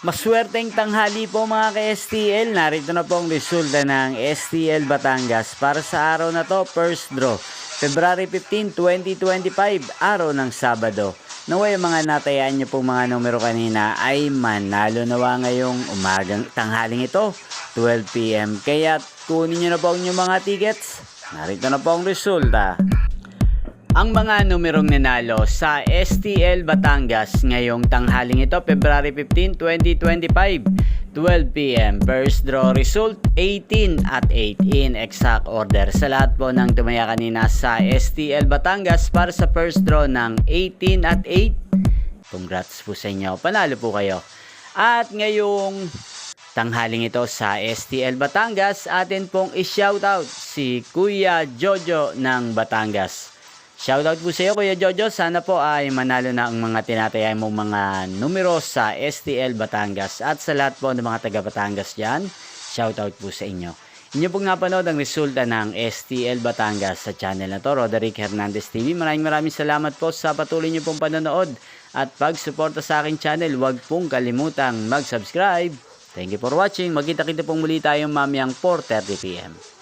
Maswerteng tanghali po mga ka-STL. Narito na po ang resulta ng STL Batangas para sa araw na to, first draw. February 15, 2025, araw ng Sabado. Naway mga natayaan nyo pong mga numero kanina ay manalo nawa ngayong umagang tanghaling ito, 12 PM. Kaya kunin nyo na po ang inyong mga tickets. Narito na po ang resulta. Ang mga numerong nanalo sa STL Batangas ngayong tanghaling ito, February 15, 2025, 12 PM. First draw result, 18 at 8 in exact order. Sa lahat po ng tumaya kanina sa STL Batangas para sa first draw ng 18 at 8, congrats po sa inyo. Panalo po kayo. At ngayong tanghaling ito sa STL Batangas, atin pong i-shoutout si Kuya Jojo ng Batangas. Shoutout po sa iyo Kuya Jojo, sana po ay manalo na ang mga tinatayay mong mga numero sa STL Batangas. At sa lahat po ng mga taga Batangas dyan, shoutout po sa inyo. Inyo pong napanood ang resulta ng STL Batangas sa channel na to, Roderick Hernandez TV. Maraming salamat po sa patuloy niyo pong panonood at pagsuporta sa aking channel. Huwag pong kalimutang mag-subscribe. Thank you for watching. Magkita-kita pong muli tayong mamayang 4:30 PM.